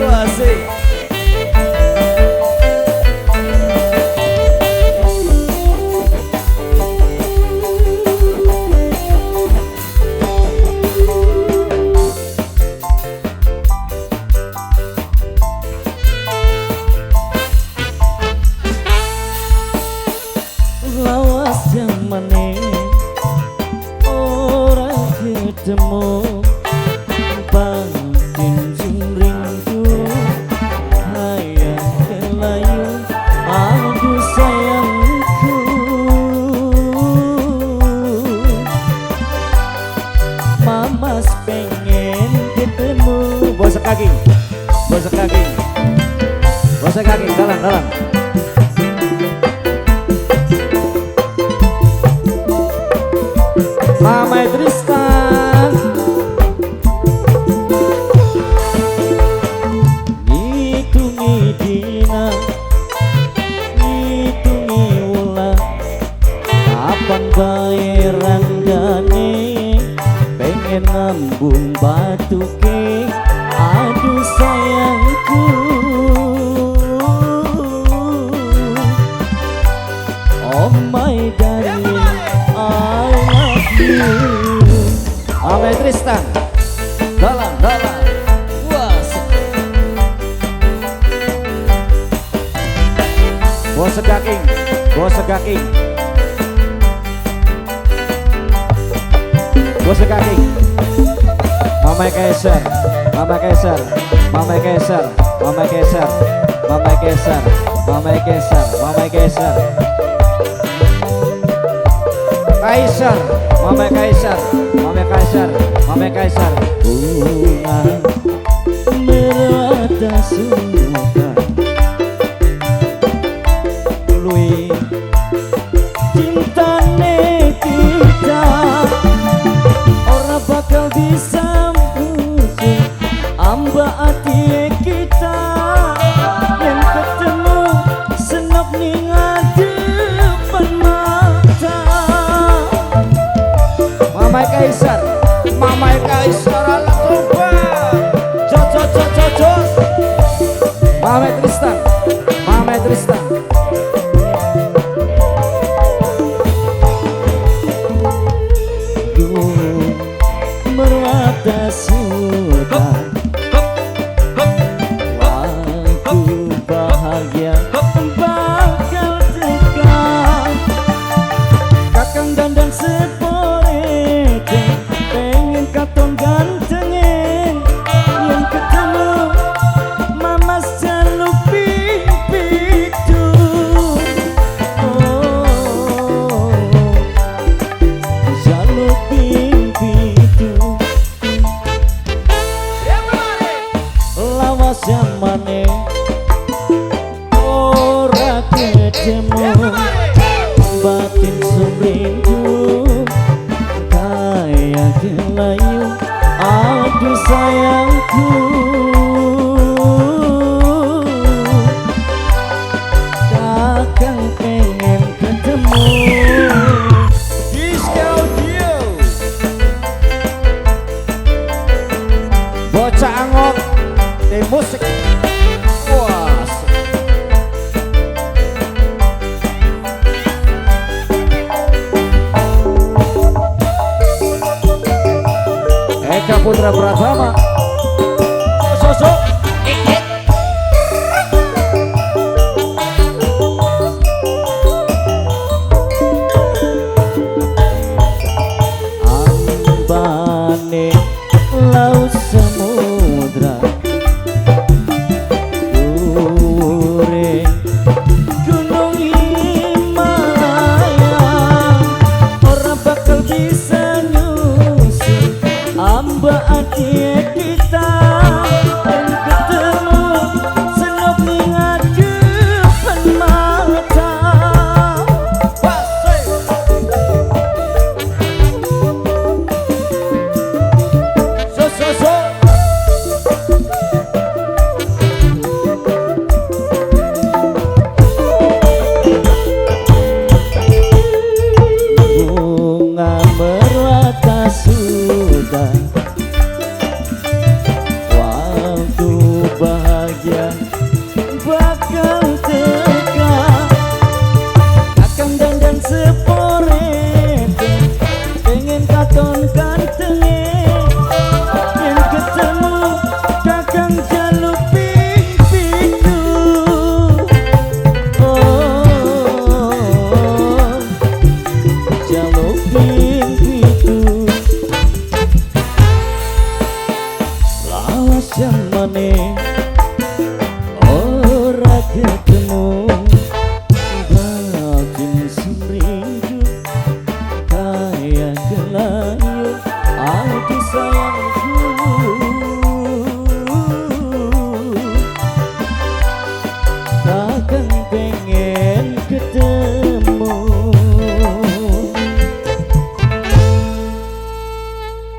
Asik. Lawas jamane ora ketemu pantin jumringku hayang kelayu aduh sayangku mamas pengen ketemu bosok kaki bosok kaki bosok kaki dalam Mama Tristan ngitungi dina ngitungi wulan kapan bae ranggane pengen ngambung batuke aduh sayangku oh my darling Mama Tristan dalam puas bos segaking bos segaking bos segaking Mama Kaiser Mama Kaiser Mama Kaiser Mama Kaiser Mama Kaiser Mama Kaiser Mama Kaiser Kaiser, Mama Kaiser, Mama Kaiser, Mama Kaiser. Bunga merata suka, lui cintane kita, orang bakal bisa musuh, amba hati kita yang ketemu senok ningat depan mata. Mama Kaiser, Mama Kaiser ala coba, jos, Mama Tristan, Mama Tristan. Gunung merata sudah, waktu bahagia bakal dekat, kakang dandan sepore pengen katon gantengin yang ketemu mama jaluk pipitu oh jaluk pipitu lawas zamane ora ketemu batin sumringku kayak kelayu aduh sayangku kakang pengen ketemu Disco Dio bocah angot di musik puas Eka Putra Pratama sosok ambane laut samudra dure gunung Himalaya orang bakal bisa nyusul amba hati awas yang meneh